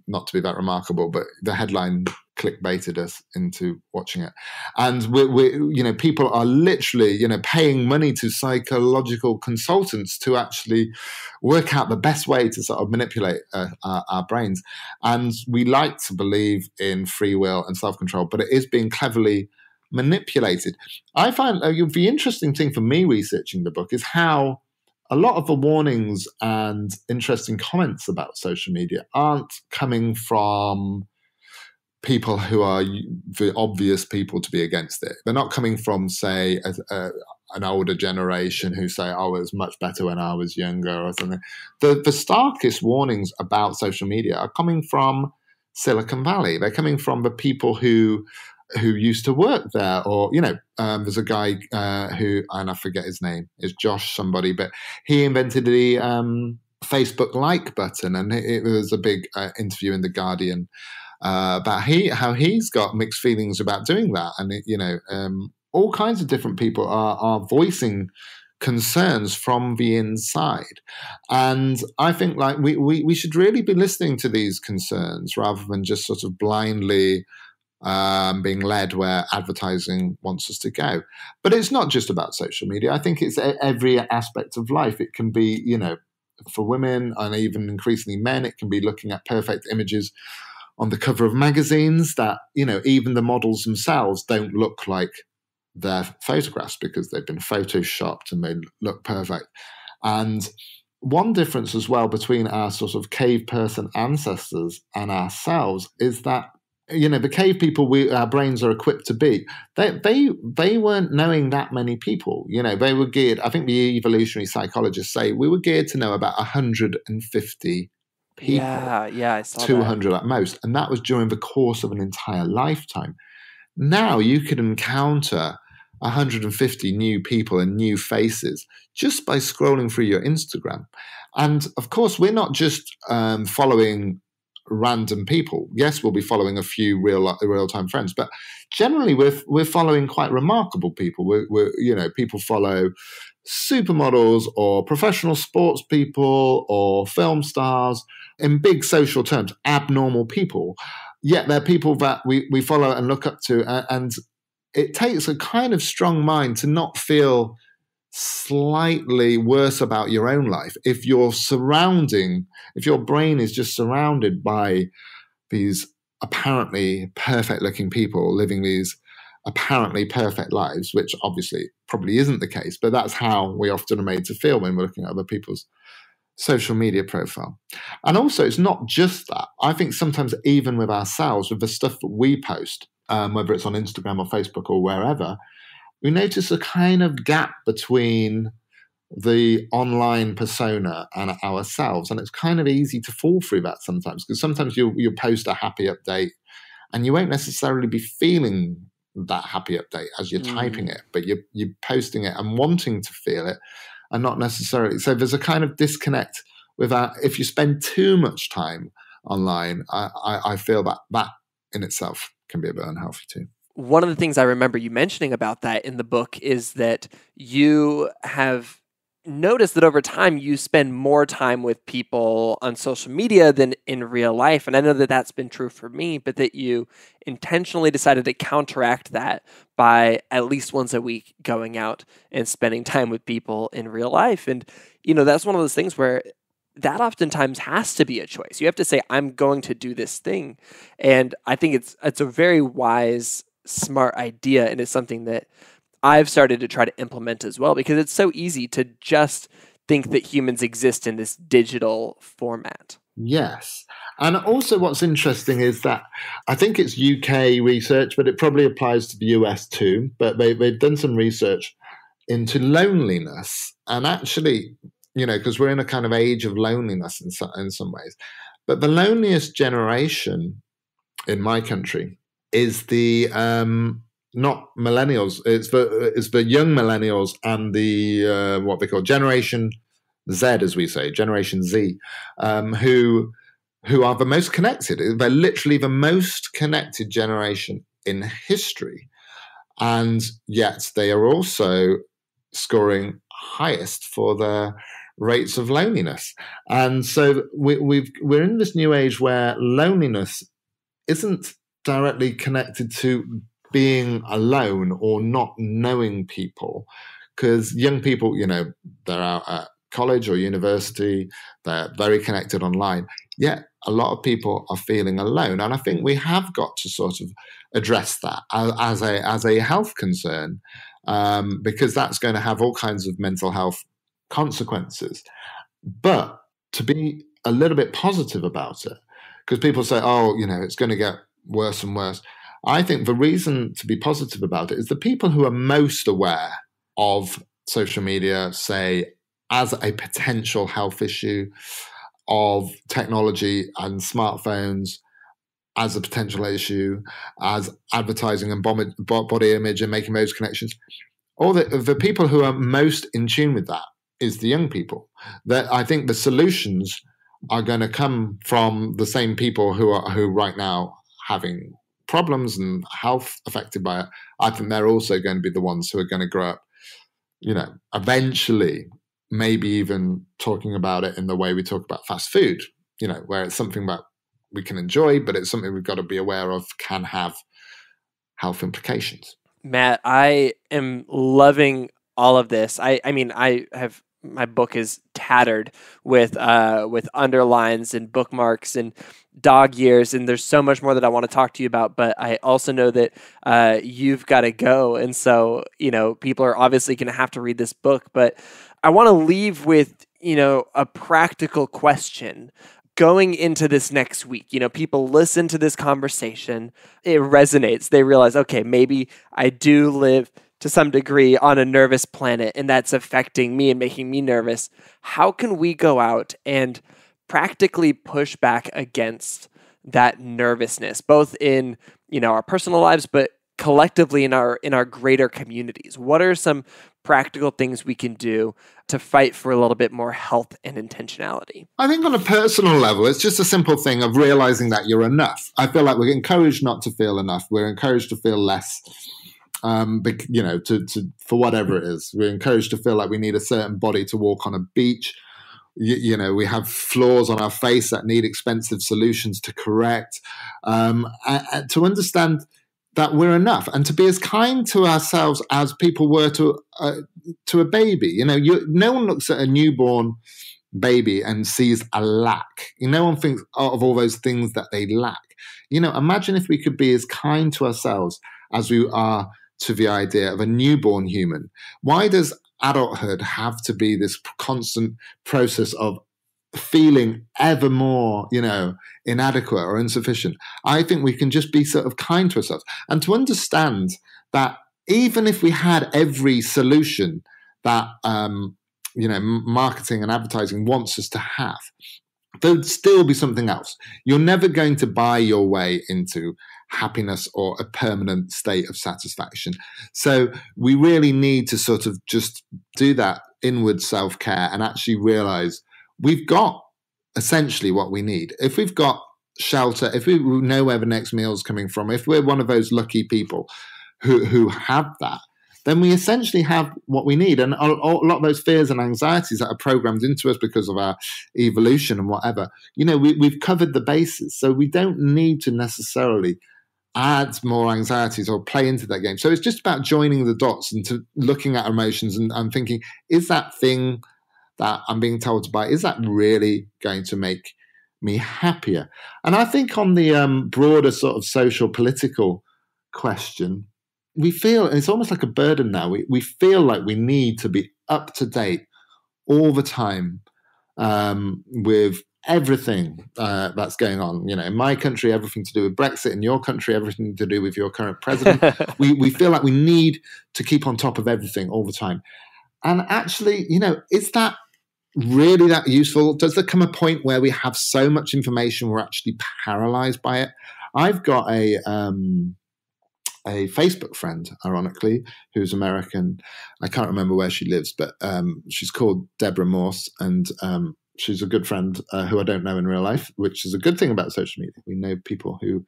not to be that remarkable, but the headline clickbaited us into watching it. And we people are literally, paying money to psychological consultants to actually work out the best way to sort of manipulate our brains. And we like to believe in free will and self-control, but it is being cleverly manipulated. I find the interesting thing for me researching the book is how a lot of the warnings and interesting comments about social media aren't coming from people who are the obvious people to be against it. They're not coming from, say, an older generation who say, oh, it was much better when I was younger or something. The starkest warnings about social media are coming from Silicon Valley. They're coming from the people who used to work there, or there's a guy who, and I forget his name, it's Josh somebody, but he invented the Facebook like button, and it was a big interview in The Guardian about how he's got mixed feelings about doing that, and all kinds of different people are voicing concerns from the inside. And I think like we should really be listening to these concerns rather than just sort of blindly being led where advertising wants us to go. But it's not just about social media. I think it's every aspect of life. It can be, for women and even increasingly men, it can be looking at perfect images on the cover of magazines that, even the models themselves don't look like their photographs because they've been photoshopped and they look perfect. And one difference as well between our sort of cave person ancestors and ourselves is that the cave people our brains are equipped to be, they weren't knowing that many people. They were geared, I think the evolutionary psychologists say we were geared to know about 150 people. Yeah, I saw 200 at most. And that was during the course of an entire lifetime. Now you could encounter 150 new people and new faces just by scrolling through your Instagram. And of course, we're not just following random people. Yes, we'll be following a few real-time friends, but generally we're following quite remarkable people. People follow supermodels or professional sports people or film stars, in big social terms, abnormal people. Yet they're people that we follow and look up to, and it takes a kind of strong mind to not feel slightly worse about your own life if your brain is just surrounded by these apparently perfect looking people living these apparently perfect lives, which obviously probably isn't the case, but that's how we often are made to feel when we're looking at other people's social media profile. And also, it's not just that. I think sometimes even with ourselves, with the stuff that we post, whether it's on Instagram or Facebook or wherever, we notice a kind of gap between the online persona and ourselves. And it's kind of easy to fall through that sometimes, because sometimes you'll post a happy update and you won't necessarily be feeling that happy update as you're typing it, but you're posting it and wanting to feel it and not necessarily. So there's a kind of disconnect with that. If you spend too much time online, I feel that in itself can be a bit unhealthy too. One of the things I remember you mentioning about that in the book is that you have noticed that over time you spend more time with people on social media than in real life. And I know that that's been true for me, but that you intentionally decided to counteract that by at least once a week going out and spending time with people in real life. And, that's one of those things where that oftentimes has to be a choice. You have to say, I'm going to do this thing. And I think it's a very wise, smart idea, and it's something that I've started to try to implement as well, because it's so easy to just think that humans exist in this digital format. Yes. And also what's interesting is that I think it's UK research, but it probably applies to the US too, but they've done some research into loneliness. And actually, because we're in a kind of age of loneliness in some ways, but the loneliest generation in my country is the not millennials. It's the young millennials and the what they call Generation Z, as we say, Generation Z, who are the most connected. They're literally the most connected generation in history, and yet they are also scoring highest for their rates of loneliness. And so we're in this new age where loneliness isn't directly connected to being alone or not knowing people, because young people, they're out at college or university, they're very connected online, yet a lot of people are feeling alone. And I think we have got to sort of address that as a health concern, because that's going to have all kinds of mental health consequences. But to be a little bit positive about it, because people say, oh, it's going to get worse and worse. I think the reason to be positive about it is the people who are most aware of social media, say, as a potential health issue, of technology and smartphones as a potential issue, as advertising and body image and making those connections. All the people who are most in tune with that is the young people. That I think the solutions are going to come from the same people who right now having problems and health affected by it. I think they're also going to be the ones who are going to grow up, eventually, maybe even talking about it in the way we talk about fast food, where it's something that we can enjoy, but it's something we've got to be aware of can have health implications. Matt, I am loving all of this. I mean, my book is tattered with underlines and bookmarks and dog years, and there's so much more that I want to talk to you about. But I also know that you've got to go, and so people are obviously going to have to read this book. But I want to leave with a practical question. Going into this next week, people listen to this conversation, it resonates. They realize, okay, maybe I do live to some degree on a nervous planet and that's affecting me and making me nervous. How can we go out and practically push back against that nervousness, both in, our personal lives, but collectively in our greater communities? What are some practical things we can do to fight for a little bit more health and intentionality? I think on a personal level, it's just a simple thing of realizing that you're enough. I feel like we're encouraged not to feel enough. We're encouraged to feel less, for whatever it is. We're encouraged to feel like we need a certain body to walk on a beach. We have flaws on our face that need expensive solutions to correct. And to understand that we're enough, and to be as kind to ourselves as people were to a baby. No one looks at a newborn baby and sees a lack. No one thinks of all those things that they lack. Imagine if we could be as kind to ourselves as we are to the idea of a newborn human. Why does adulthood have to be this constant process of feeling ever more, inadequate or insufficient? I think we can just be sort of kind to ourselves and to understand that even if we had every solution that, marketing and advertising wants us to have, there'd still be something else. You're never going to buy your way into happiness or a permanent state of satisfaction. So we really need to sort of just do that inward self-care and actually realize we've got essentially what we need. If we've got shelter, if we know where the next meal is coming from, if we're one of those lucky people who have that, then we essentially have what we need. And a lot of those fears and anxieties that are programmed into us because of our evolution and whatever, we've covered the bases. So we don't need to necessarily add more anxieties or play into that game. So it's just about joining the dots and to looking at our emotions and thinking, is that thing that I'm being told to buy, is that really going to make me happier? And I think on the broader sort of social political question, we feel, and it's almost like a burden now, we feel like we need to be up to date all the time with everything that's going on. In my country, everything to do with Brexit. In your country, everything to do with your current president. we feel like we need to keep on top of everything all the time. And actually, is that really that useful? Does there come a point where we have so much information we're actually paralyzed by it? I've got a Facebook friend, ironically, who's American. I can't remember where she lives, but she's called Deborah Morse, and she's a good friend who I don't know in real life, which is a good thing about social media. We know people who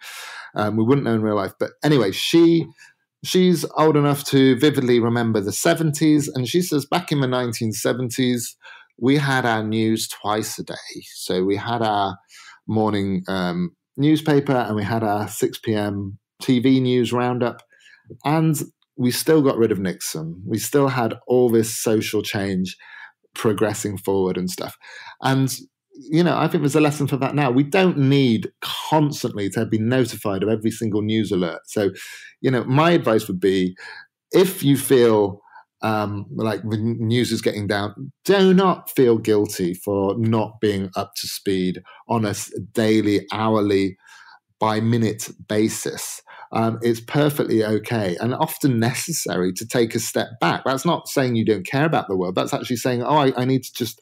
we wouldn't know in real life. But anyway, she's old enough to vividly remember the 70s, and she says back in the 1970s, we had our news twice a day. So we had our morning newspaper and we had our 6 p.m. TV news roundup, and we still got rid of Nixon. We still had all this social change progressing forward and stuff. And, I think there's a lesson for that now. We don't need constantly to be notified of every single news alert. So, my advice would be, if you feel like the news is getting down, do not feel guilty for not being up to speed on a daily, hourly, by minute basis. It's perfectly okay and often necessary to take a step back. That's not saying you don't care about the world. That's actually saying, I need to just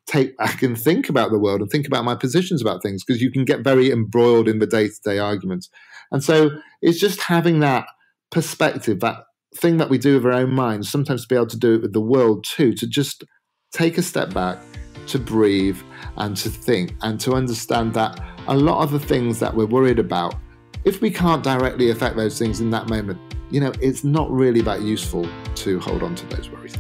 take back and think about the world and think about my positions about things, because you can get very embroiled in the day-to-day arguments. And so it's just having that perspective, that thing that we do with our own minds, sometimes to be able to do it with the world too, to just take a step back, to breathe and to think and to understand that a lot of the things that we're worried about, if we can't directly affect those things in that moment, it's not really that useful to hold on to those worries.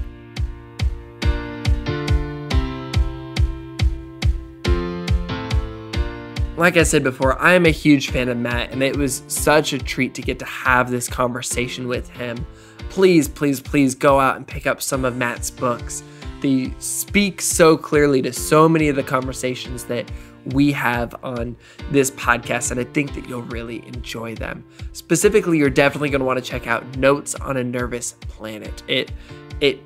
Like I said before, I am a huge fan of Matt, and it was such a treat to get to have this conversation with him. Please, please, please go out and pick up some of Matt's books. They speak so clearly to so many of the conversations that we have on this podcast, and I think that you'll really enjoy them. Specifically, you're definitely going to want to check out Notes on a Nervous Planet. It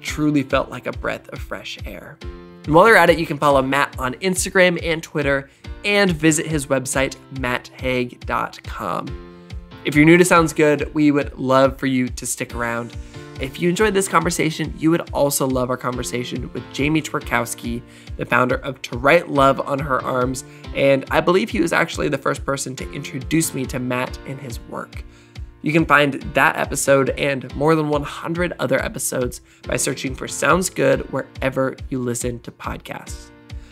truly felt like a breath of fresh air. And while you're at it, you can follow Matt on Instagram and Twitter, and visit his website, matthaig.com. If you're new to Sounds Good, we would love for you to stick around. If you enjoyed this conversation, you would also love our conversation with Jamie Twerkowski, the founder of To Write Love on Her Arms, and I believe he was actually the first person to introduce me to Matt and his work. You can find that episode and more than 100 other episodes by searching for Sounds Good wherever you listen to podcasts.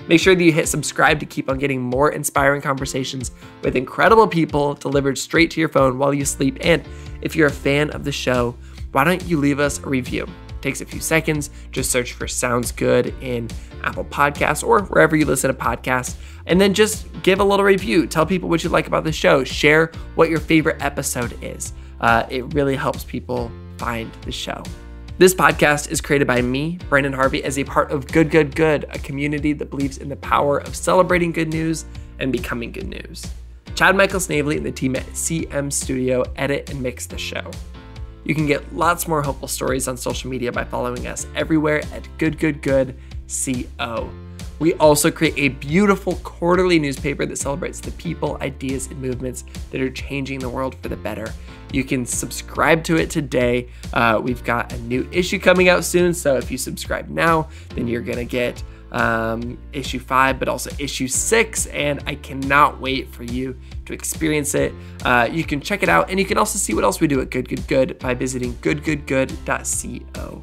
Make sure that you hit subscribe to keep on getting more inspiring conversations with incredible people delivered straight to your phone while you sleep. And if you're a fan of the show, why don't you leave us a review? It takes a few seconds. Just search for Sounds Good in Apple Podcasts or wherever you listen to podcasts, and then just give a little review. Tell people what you like about the show. Share what your favorite episode is. It really helps people find the show. This podcast is created by me, Branden Harvey, as a part of Good, Good, Good, a community that believes in the power of celebrating good news and becoming good news. Chad Michael Snavely and the team at CM Studio edit and mix the show. You can get lots more hopeful stories on social media by following us everywhere at Good, Good, Good, CO. We also create a beautiful quarterly newspaper that celebrates the people, ideas, and movements that are changing the world for the better. You can subscribe to it today. We've got a new issue coming out soon, so if you subscribe now, then you're gonna get issue 5, but also issue 6, and I cannot wait for you to experience it. You can check it out, and you can also see what else we do at Good, Good, Good by visiting goodgoodgood.co.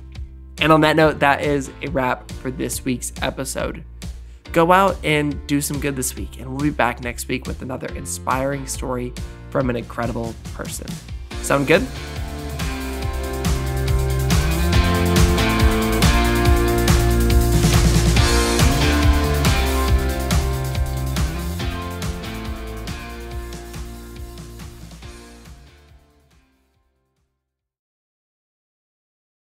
And on that note, that is a wrap for this week's episode. Go out and do some good this week, and we'll be back next week with another inspiring story from an incredible person. Sound good?